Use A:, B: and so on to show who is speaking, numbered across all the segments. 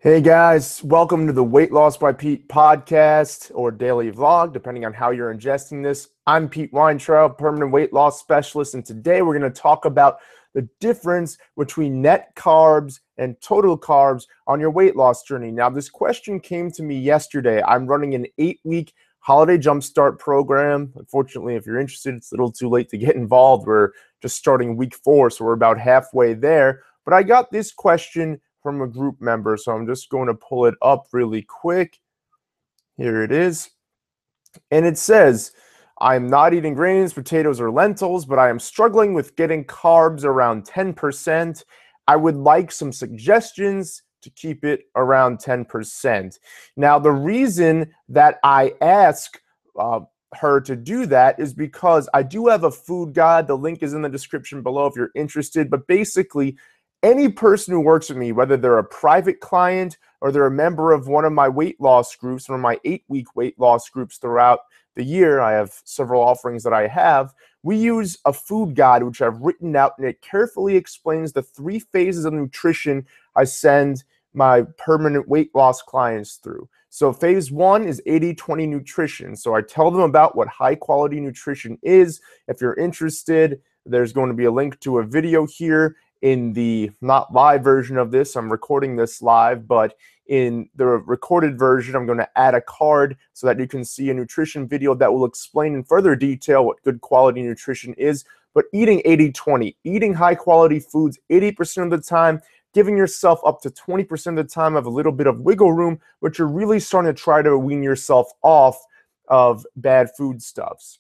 A: Hey guys, welcome to the Weight Loss by Pete podcast or daily vlog, depending on how you're ingesting this. I'm Pete Weintraub, permanent weight loss specialist, and today we're going to talk about the difference between net carbs and total carbs on your weight loss journey. Now, this question came to me yesterday. I'm running an 8-week holiday jumpstart program. Unfortunately, if you're interested, it's a little too late to get involved. We're just starting week 4, so we're about halfway there. But I got this question from a group member, so I'm just going to pull it up really quick. Here it is. And it says, I'm not eating grains, potatoes, or lentils, but I am struggling with getting carbs around 10%. I would like some suggestions to keep it around 10%. Now, the reason that I ask her to do that is because I do have a food guide. The link is in the description below if you're interested. But basically, any person who works with me, whether they're a private client or they're a member of one of my weight loss groups, one of my 8-week weight loss groups throughout the year, I have several offerings that I have. We use a food guide, which I've written out, and it carefully explains the 3 phases of nutrition I send my permanent weight loss clients through. So phase 1 is 80-20 nutrition. So I tell them about what high quality nutrition is. If you're interested, there's going to be a link to a video here in the not live version of this. I'm recording this live, but in the recorded version, I'm going to add a card so that you can see a nutrition video that will explain in further detail what good quality nutrition is. But eating 80-20, eating high quality foods 80% of the time, giving yourself up to 20% of the time of a little bit of wiggle room, but you're really starting to try to wean yourself off of bad foodstuffs.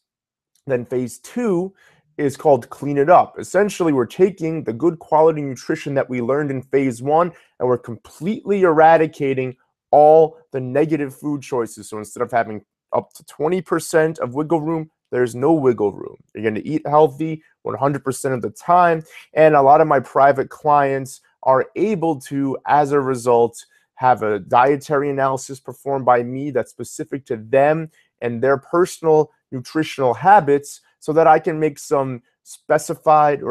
A: Then phase 2 is called clean it up. Essentially, we're taking the good quality nutrition that we learned in phase 1 and we're completely eradicating all the negative food choices. So instead of having up to 20% of wiggle room, there's no wiggle room. You're going to eat healthy 100% of the time. And a lot of my private clients are able to, as a result, have a dietary analysis performed by me that's specific to them and their personal nutritional habits, so that I can make some specific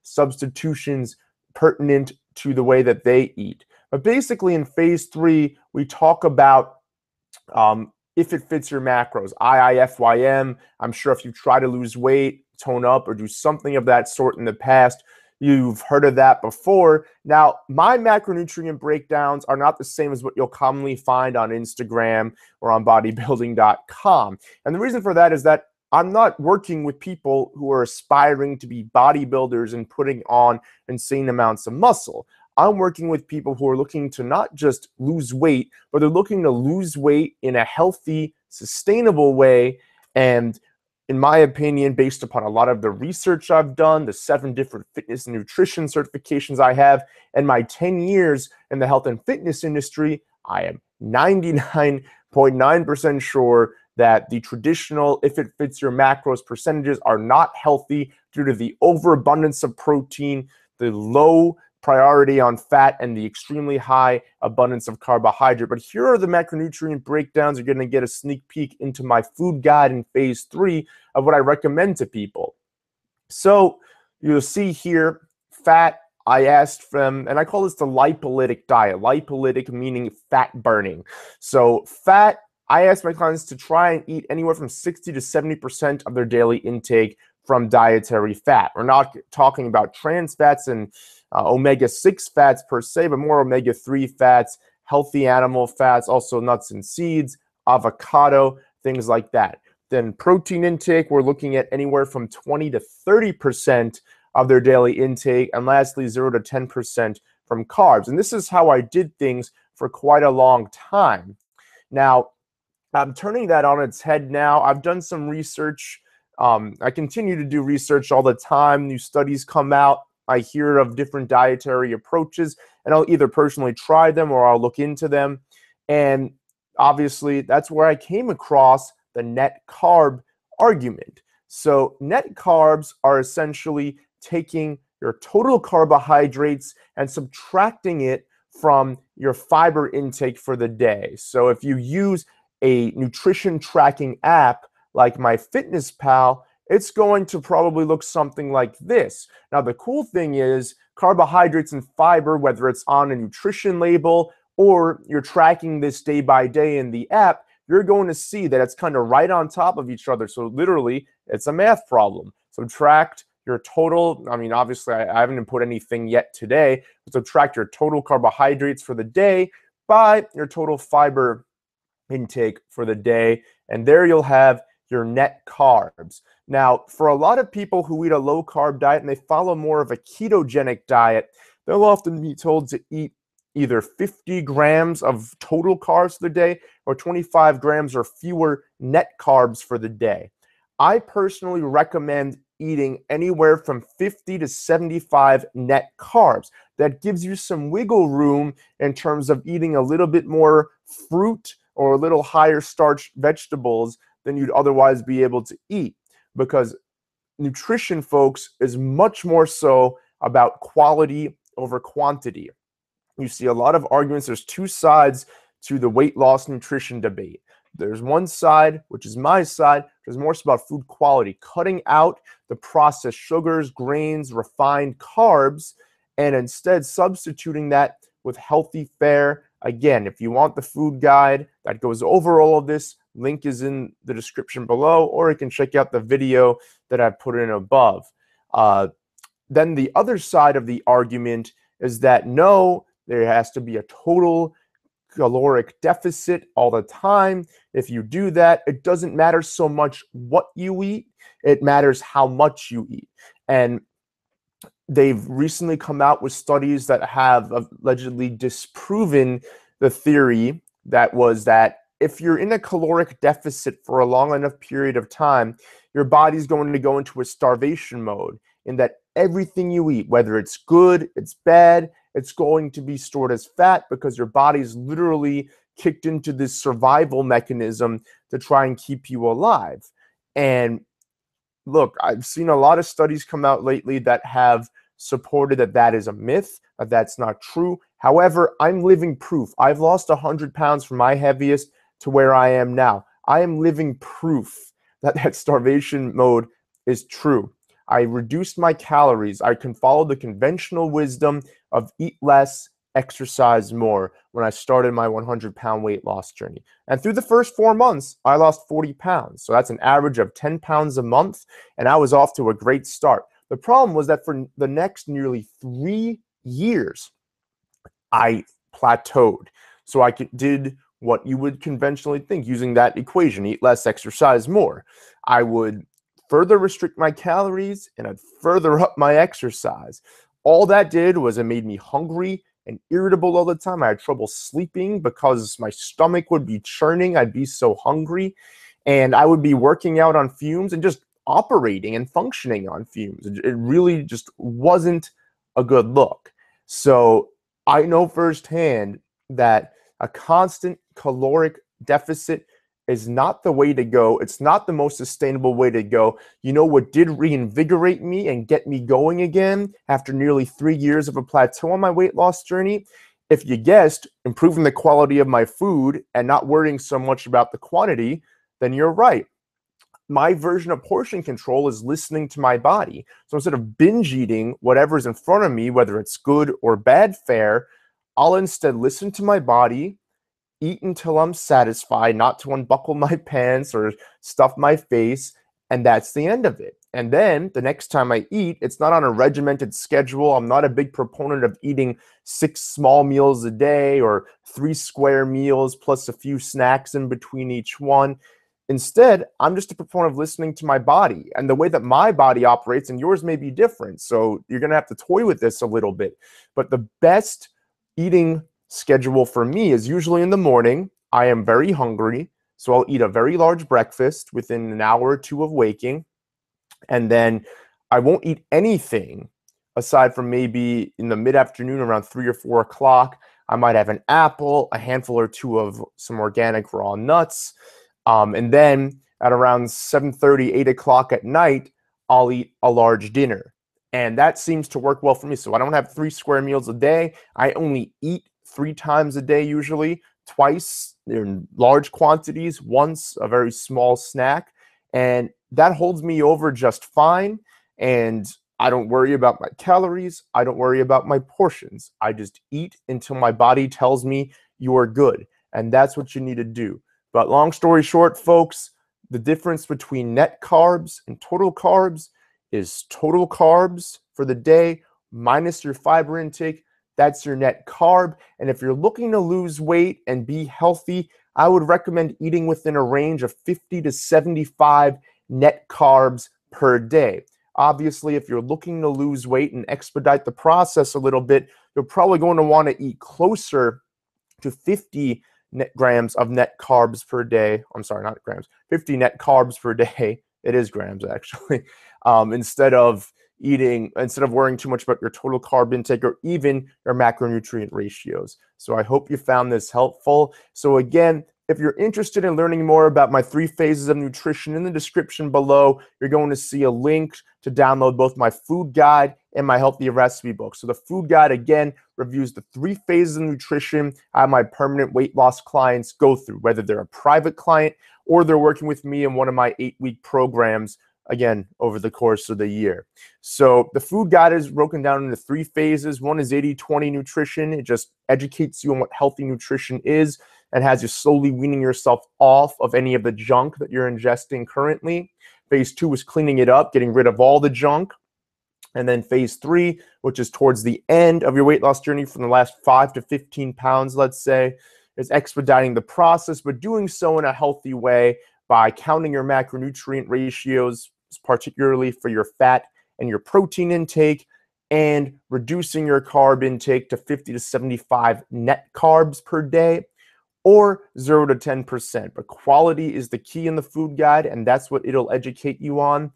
A: substitutions pertinent to the way that they eat. But basically in phase 3, we talk about if it fits your macros, IIFYM. I'm sure if you try to lose weight, tone up, or do something of that sort in the past, you've heard of that before. Now, my macronutrient breakdowns are not the same as what you'll commonly find on Instagram or on bodybuilding.com. And the reason for that is that I'm not working with people who are aspiring to be bodybuilders and putting on insane amounts of muscle. I'm working with people who are looking to not just lose weight, but they're looking to lose weight in a healthy, sustainable way. And in my opinion, based upon a lot of the research I've done, the 7 different fitness and nutrition certifications I have, and my 10 years in the health and fitness industry, I am 99.9% sure that the traditional, if it fits your macros percentages, are not healthy due to the overabundance of protein, the low priority on fat, and the extremely high abundance of carbohydrate. But here are the macronutrient breakdowns. You're going to get a sneak peek into my food guide in phase 3 of what I recommend to people. So you'll see here, fat, I asked them, and I call this the lipolytic diet. Lipolytic meaning fat burning. So fat, I ask my clients to try and eat anywhere from 60 to 70% of their daily intake from dietary fat. We're not talking about trans fats and omega-6 fats per se, but more omega-3 fats, healthy animal fats, also nuts and seeds, avocado, things like that. Then protein intake, we're looking at anywhere from 20 to 30% of their daily intake, and lastly, 0 to 10% from carbs. And this is how I did things for quite a long time. Now, I'm turning that on its head now. I've done some research. I continue to do research all the time. New studies come out. I hear of different dietary approaches, and I'll either personally try them or I'll look into them. And obviously, that's where I came across the net carb argument. So net carbs are essentially taking your total carbohydrates and subtracting it from your fiber intake for the day. So if you use a nutrition tracking app like MyFitnessPal, it's going to probably look something like this. Now, the cool thing is carbohydrates and fiber, whether it's on a nutrition label or you're tracking this day by day in the app, you're going to see that it's kind of right on top of each other. So literally, it's a math problem. Subtract your total, I mean, obviously, I haven't input anything yet today, but subtract your total carbohydrates for the day by your total fiber intake for the day, and there you'll have your net carbs. Now, for a lot of people who eat a low-carb diet and they follow more of a ketogenic diet, they'll often be told to eat either 50 grams of total carbs for the day or 25 grams or fewer net carbs for the day. I personally recommend eating anywhere from 50 to 75 net carbs. That gives you some wiggle room in terms of eating a little bit more fruit or a little higher starch vegetables than you'd otherwise be able to eat, because nutrition, folks, is much more so about quality over quantity. You see a lot of arguments. There's two sides to the weight loss nutrition debate. There's one side, which is my side, which is more so about food quality, cutting out the processed sugars, grains, refined carbs, and instead substituting that with healthy fare. Again, if you want the food guide that goes over all of this, link is in the description below, or you can check out the video that I put in above. Then the other side of the argument is that no, there has to be a total caloric deficit all the time. If you do that, it doesn't matter so much what you eat, it matters how much you eat. And they've recently come out with studies that have allegedly disproven the theory that was that if you're in a caloric deficit for a long enough period of time, your body's going to go into a starvation mode, in that everything you eat, whether it's good, it's bad, it's going to be stored as fat, because your body's literally kicked into this survival mechanism to try and keep you alive. And look, I've seen a lot of studies come out lately that have supported that that is a myth, that that's not true. However, I'm living proof. I've lost 100 pounds from my heaviest to where I am now. I am living proof that that starvation mode is true. I reduced my calories. I can follow the conventional wisdom of eat less, exercise more when I started my 100-pound weight loss journey. And through the first 4 months, I lost 40 pounds. So that's an average of 10 pounds a month, and I was off to a great start. The problem was that for the next nearly 3 years, I plateaued. So I did what you would conventionally think using that equation: eat less, exercise more. I would further restrict my calories and I'd further up my exercise. All that did was it made me hungry and irritable all the time. I had trouble sleeping because my stomach would be churning. I'd be so hungry, and I would be working out on fumes and just operating and functioning on fumes. It really just wasn't a good look. So I know firsthand that a constant caloric deficit is not the way to go. It's not the most sustainable way to go. You know what did reinvigorate me and get me going again after nearly 3 years of a plateau on my weight loss journey? If you guessed, improving the quality of my food and not worrying so much about the quantity, then you're right. My version of portion control is listening to my body. So instead of binge eating whatever's in front of me, whether it's good or bad fare, I'll instead listen to my body, eat until I'm satisfied, not to unbuckle my pants or stuff my face, and that's the end of it. And then the next time I eat, it's not on a regimented schedule. I'm not a big proponent of eating 6 small meals a day or 3 square meals plus a few snacks in between each one. Instead, I'm just a proponent of listening to my body and the way that my body operates, and yours may be different. So you're going to have to toy with this a little bit. But the best eating schedule for me is usually in the morning. I am very hungry, so I'll eat a very large breakfast within an hour or two of waking, and then I won't eat anything aside from maybe in the mid-afternoon around 3 or 4 o'clock. I might have an apple, a handful or two of some organic raw nuts, and then at around 7:30, 8 o'clock at night, I'll eat a large dinner. And that seems to work well for me. So I don't have 3 square meals a day. I only eat 3 times a day usually, twice in large quantities, once a very small snack. And that holds me over just fine. And I don't worry about my calories. I don't worry about my portions. I just eat until my body tells me you are good. And that's what you need to do. But long story short, folks, the difference between net carbs and total carbs is total carbs for the day minus your fiber intake. That's your net carb. And if you're looking to lose weight and be healthy, I would recommend eating within a range of 50 to 75 net carbs per day. Obviously, if you're looking to lose weight and expedite the process a little bit, you're probably going to want to eat closer to 50 net grams of net carbs per day. I'm sorry, not grams, 50 net carbs per day. It is grams, actually. Instead of worrying too much about your total carb intake or even your macronutrient ratios. So I hope you found this helpful. So again, if you're interested in learning more about my 3 phases of nutrition, in the description below, you're going to see a link to download both my food guide and my healthy recipe book. So the food guide, again, reviews the 3 phases of nutrition I have my permanent weight loss clients go through, whether they're a private client or they're working with me in one of my 8-week programs, again, over the course of the year. So the food guide is broken down into 3 phases. One is 80-20 nutrition. It just educates you on what healthy nutrition is and has you slowly weaning yourself off of any of the junk that you're ingesting currently. Phase 2 is cleaning it up, getting rid of all the junk. And then phase 3, which is towards the end of your weight loss journey from the last 5 to 15 pounds, let's say, is expediting the process, but doing so in a healthy way by counting your macronutrient ratios, particularly for your fat and your protein intake, and reducing your carb intake to 50 to 75 net carbs per day, or 0 to 10%. But quality is the key in the food guide, and that's what it'll educate you on.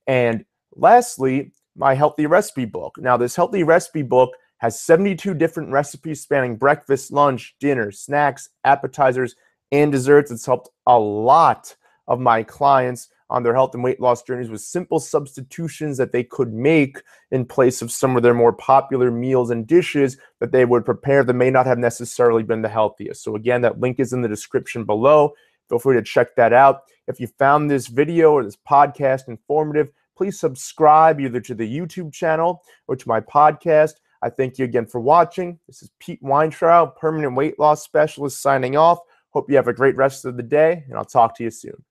A: And lastly, my healthy recipe book. Now, this healthy recipe book has 72 different recipes spanning breakfast, lunch, dinner, snacks, appetizers, and desserts. It's helped a lot of my clients on their health and weight loss journeys with simple substitutions that they could make in place of some of their more popular meals and dishes that they would prepare that may not have necessarily been the healthiest. So again, that link is in the description below. Feel free to check that out. If you found this video or this podcast informative, please subscribe either to the YouTube channel or to my podcast. I thank you again for watching. This is Pete Weintraub, permanent weight loss specialist, signing off. Hope you have a great rest of the day, and I'll talk to you soon.